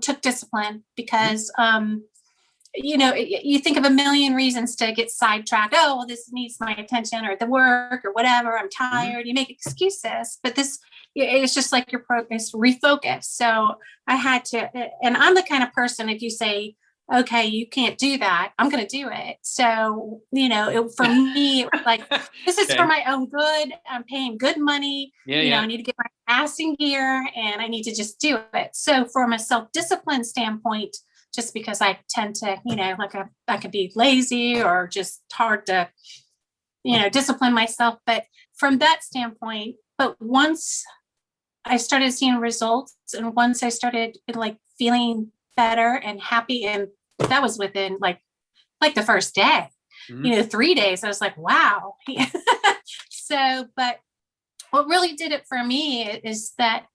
took discipline because, you think of a million reasons to get sidetracked. Oh, well, this needs my attention or the work or whatever. I'm tired. You make excuses, but it's just like your progress refocus. So I had to, and I'm the kind of person, if you say, okay, you can't do that, I'm going to do it. So, for me, it was like, this is for my own good. I'm paying good money. I need to get my ass in gear and I need to just do it. So from a self-discipline standpoint, just because I tend to, I could be lazy or just hard to, discipline myself. But from that standpoint, but once I started seeing results and once I started like feeling better and happy, and that was within like the first day, 3 days, I was like, wow. So, but what really did it for me is that,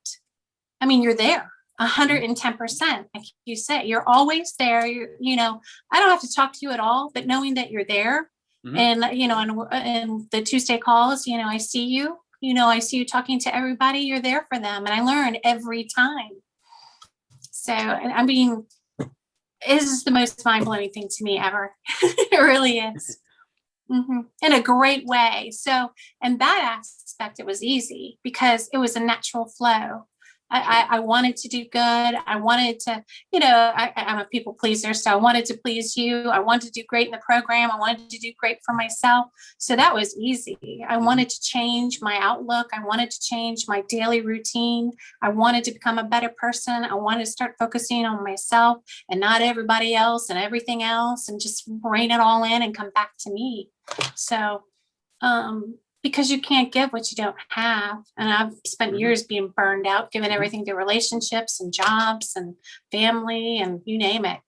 you're there. 110%, like you say, you're always there. I don't have to talk to you at all, but knowing that you're there, and and the Tuesday calls, I see you, I see you talking to everybody. You're there for them, and I learn every time. So, it is the most mind-blowing thing to me ever. It really is, in a great way. So, in that aspect, it was easy because it was a natural flow. I wanted to do good. I wanted to, I'm a people pleaser. So I wanted to please you. I wanted to do great in the program. I wanted to do great for myself. So that was easy. I wanted to change my outlook. I wanted to change my daily routine. I wanted to become a better person. I wanted to start focusing on myself and not everybody else and everything else and just rein it all in and come back to me. So, because you can't give what you don't have. And I've spent years being burned out, giving everything to relationships and jobs and family and you name it.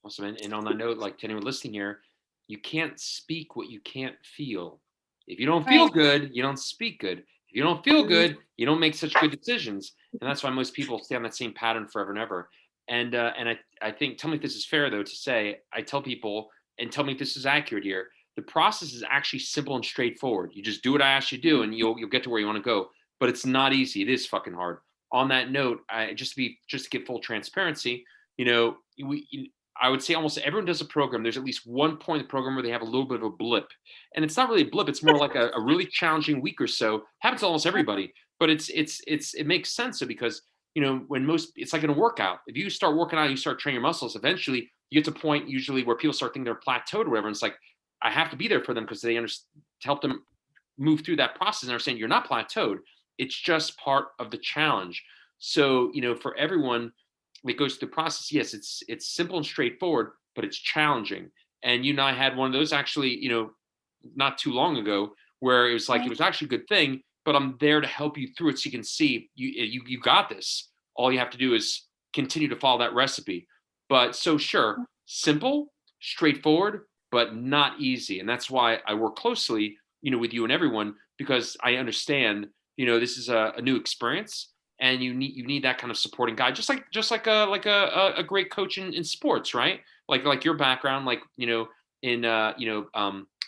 Awesome. And on that note, like to anyone listening here, you can't speak what you can't feel. If you don't feel good, you don't speak good. If you don't feel good, you don't make such good decisions. And that's why most people stay on that same pattern forever and ever. And I think, tell me if this is fair though, to say, I tell people, and tell me if this is accurate here, the process is actually simple and straightforward. You just do what I asked you to do and you'll get to where you want to go, but it's not easy. It is fucking hard. On that note, just to give full transparency, I would say almost everyone does a program. There's at least one point in the program where they have a little bit of a blip, and it's not really a blip. It's more like a really challenging week or so. Happens to almost everybody, but it makes sense. So because, it's like in a workout, if you start working out, you start training your muscles, eventually you get to a point usually where people start thinking they're plateaued or whatever. And it's like, I have to be there for them because they understand, to help them move through that process and understand you're not plateaued. It's just part of the challenge. So, for everyone that goes through the process, yes, it's simple and straightforward, but it's challenging. And you and I had one of those actually, not too long ago, where it was like, it was actually a good thing, but I'm there to help you through it so you can see you got this. All you have to do is continue to follow that recipe. But so sure, simple, straightforward, but not easy. And that's why I work closely, with you and everyone, because I understand, this is a new experience and you need that kind of supporting guide, just like a great coach in sports, right? Like your background, in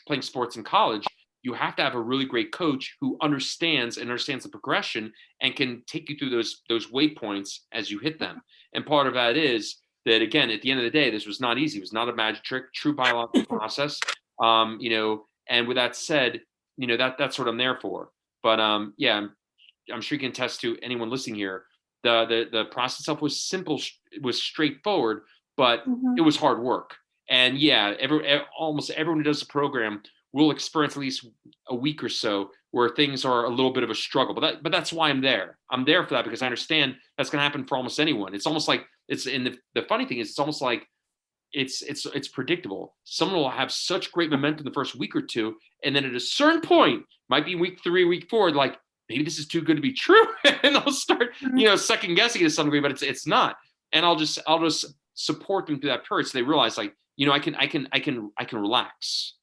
playing sports in college, you have to have a really great coach who understands the progression and can take you through those waypoints as you hit them. And part of that is that, again, at the end of the day, this was not easy. It was not a magic trick, true biological process. And with that said, that's what I'm there for. But I'm sure you can attest to anyone listening here. The process itself was simple, it was straightforward, but it was hard work. And almost everyone who does the program will experience at least a week or so where things are a little bit of a struggle. But that's why I'm there. I'm there for that because I understand that's going to happen for almost anyone. It's almost like the funny thing is it's almost like it's predictable. Someone will have such great momentum the first week or two, and then at a certain point, might be week 3, week 4, like maybe this is too good to be true, and they'll start second guessing it to some degree, but it's not. And I'll just support them through that period so they realize I can relax.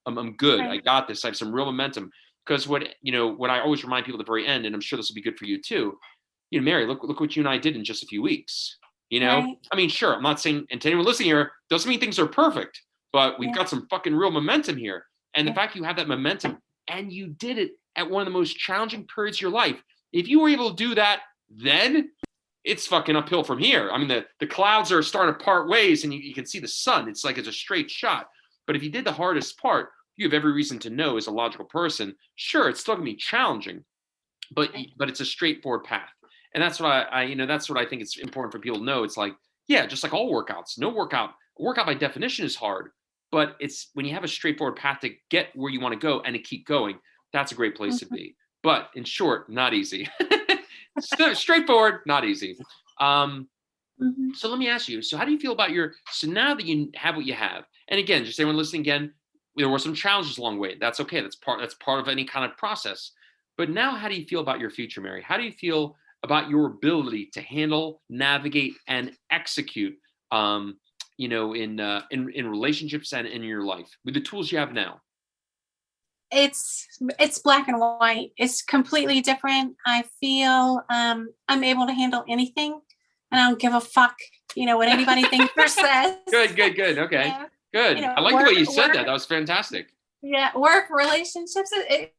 I'm good. Right. I got this. I have some real momentum. Because what I always remind people at the very end, and I'm sure this will be good for you too, Mary, look what you and I did in just a few weeks. Right. I mean, sure, I'm not saying, and to anyone listening here, doesn't mean things are perfect, but we've got some fucking real momentum here. And the fact you have that momentum and you did it at one of the most challenging periods of your life, if you were able to do that then, it's fucking uphill from here. I mean, the clouds are starting to part ways and you can see the sun. It's like it's a straight shot. But if you did the hardest part, you have every reason to know as a logical person, sure, it's still gonna be challenging, but it's a straightforward path. And that's what that's what I think it's important for people to know. It's like, yeah, just like all workouts, a workout by definition is hard, but it's when you have a straightforward path to get where you want to go and to keep going, that's a great place to be. But in short, not easy. Straightforward, not easy. So let me ask you, so how do you feel about so now that you have what you have, and again, just anyone listening again, there were some challenges along the way. That's okay. That's part of any kind of process. But now how do you feel about your future, Mary? How do you feel about your ability to handle, navigate, and execute, in relationships and in your life with the tools you have now? It's black and white. It's completely different. I feel I'm able to handle anything, and I don't give a fuck, what anybody thinks or says. Good. Okay, Yeah. good. I like the way you said that. That was fantastic. Yeah, work, relationships,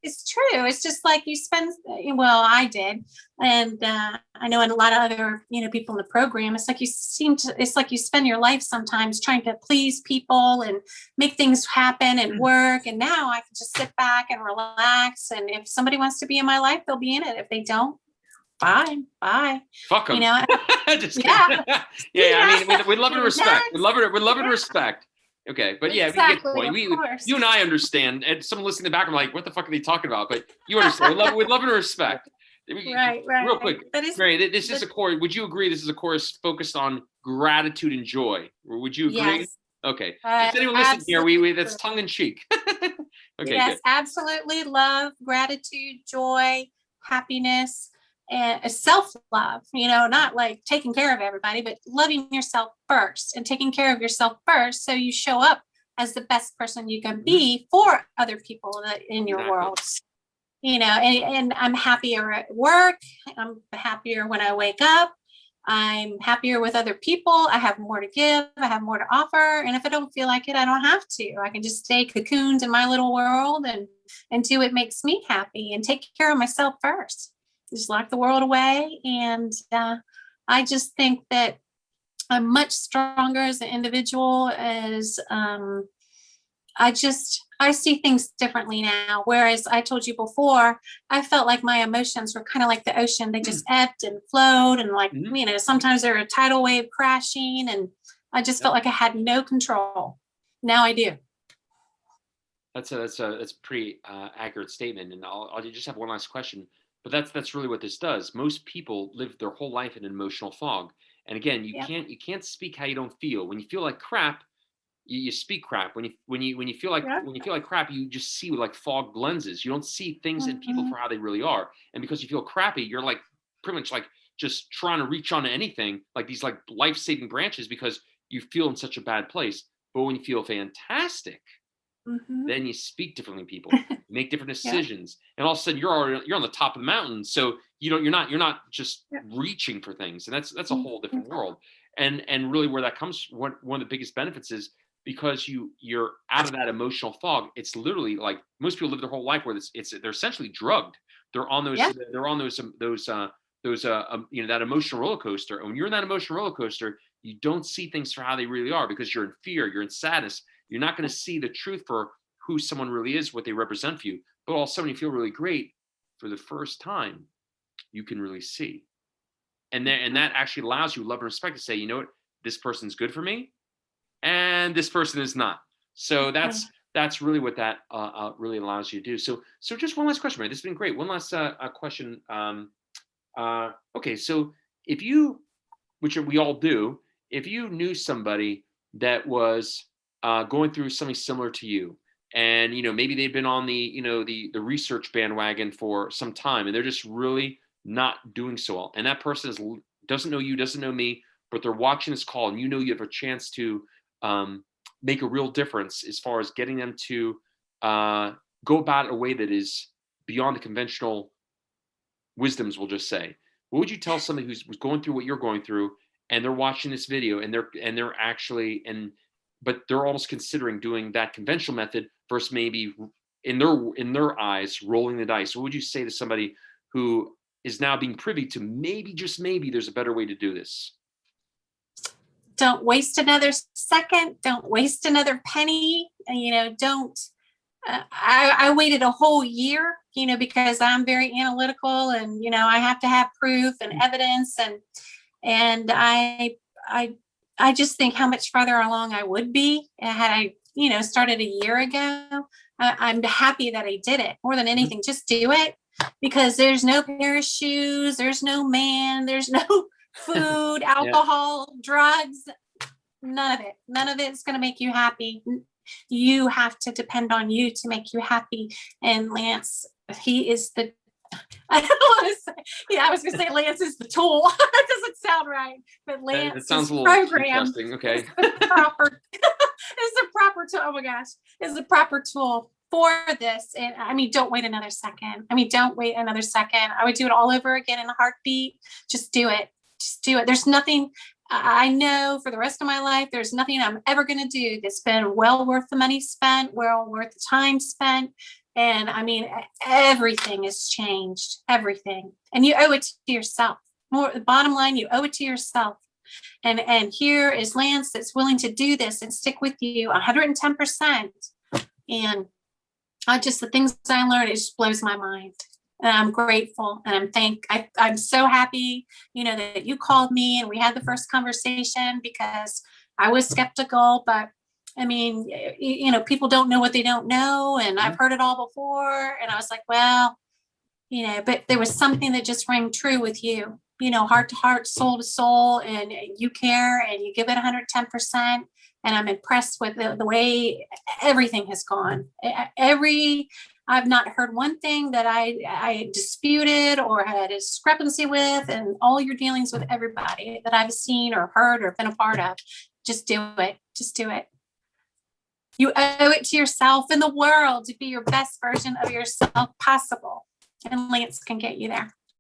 it's true. It's just like you spend, well, I did. And I know in a lot of other, people in the program, it's like you spend your life sometimes trying to please people and make things happen and work. And now I can just sit back and relax. And if somebody wants to be in my life, they'll be in it. If they don't, fine, bye. Fuck them. Just yeah. I mean, we love and respect. We love and respect. Okay, but yeah, exactly, we get the point. You and I understand, and someone listening in the back, I'm like, what the fuck are they talking about? But you understand. We love and respect. Right. Real quick, Mary, this is a course. Would you agree this is a course focused on gratitude and joy? Or would you agree? Yes. Okay. Just anyone listening here, that's tongue in cheek. Okay. Yes, good. Absolutely. Love, gratitude, joy, happiness, and self-love, not like taking care of everybody, but loving yourself first and taking care of yourself first. So you show up as the best person you can be for other people in your world, and I'm happier at work. I'm happier when I wake up. I'm happier with other people. I have more to give. I have more to offer. And if I don't feel like it, I don't have to. I can just stay cocooned in my little world and do what makes me happy and take care of myself first. Just lock the world away. And I just think that I'm much stronger as an individual. As I see things differently now. Whereas I told you before, I felt like my emotions were kind of like the ocean. They just ebbed and flowed. And like, sometimes they're a tidal wave crashing. And I just felt like I had no control. Now I do. That's a pretty accurate statement. And I'll just have one last question. But that's really what this does. Most people live their whole life in an emotional fog. And again, you can't speak how you don't feel. When you feel like crap, you speak crap. When you feel like crap, you just see like fog lenses. You don't see things and people for how they really are. And because you feel crappy, you're like pretty much like just trying to reach onto anything, like these like life-saving branches, because you feel in such a bad place. But when you feel fantastic, then you speak differently to people, make different decisions, and all of a sudden you're on the top of the mountain. So you're not just reaching for things, and that's a whole different world. And really where that comes, one of the biggest benefits is because you're out of that emotional fog. It's literally like most people live their whole life where they're essentially drugged. They're on those that emotional roller coaster. And when you're in that emotional roller coaster, you don't see things for how they really are because you're in fear, you're in sadness. You're not going to see the truth for who someone really is, what they represent for you. But all of a sudden you feel really great for the first time, you can really see. And that actually allows you love and respect to say, you know what, this person's good for me and this person is not. So that's really what that really allows you to do. So just one last question, Ray. This has been great. One last question. Okay, so if you, which we all do, if you knew somebody that was going through something similar to you, and maybe they've been on the research bandwagon for some time, and they're just really not doing so well, and that person doesn't know you, doesn't know me, but they're watching this call, and you have a chance to make a real difference as far as getting them to go about it a way that is beyond the conventional wisdoms, we'll just say. What would you tell somebody who's going through what you're going through, and they're watching this video, and they're actually but they're almost considering doing that conventional method versus maybe in their eyes rolling the dice? What would you say to somebody who is now being privy to maybe, just maybe, there's a better way to do this? Don't waste another second. Don't waste another penny. Don't. I waited a whole year, because I'm very analytical, and I have to have proof and evidence, and I just think how much farther along I would be had I started a year ago. I'm happy that I did it more than anything. Just do it, because there's no pair of shoes, there's no man, there's no food, alcohol, drugs, none of it is going to make you happy. You have to depend on you to make you happy. And Lance, he is the, I don't want to say, I was going to say Lance is the tool. That doesn't sound right, but Lance It sounds a little program interesting. Okay. is the proper, tool. Oh my gosh, is the proper tool for this. And I mean, don't wait another second. I would do it all over again in a heartbeat. Just do it. There's nothing I know for the rest of my life. There's nothing I'm ever going to do that's been well worth the money spent, well worth the time spent. And I mean, everything has changed, everything. And you owe it to yourself. The bottom line, you owe it to yourself. And here is Lance that's willing to do this and stick with you 110%. And the things I learned, it just blows my mind. And I'm grateful, and I'm so happy, that you called me and we had the first conversation, because I was skeptical, but I mean, people don't know what they don't know. And I've heard it all before. And I was like, well, but there was something that just rang true with you, heart to heart, soul to soul, and you care and you give it 110%. And I'm impressed with the way everything has gone. I've not heard one thing that I disputed or had a discrepancy with, and all your dealings with everybody that I've seen or heard or been a part of. Just do it. Just do it. You owe it to yourself and the world to be your best version of yourself possible. And Lance can get you there.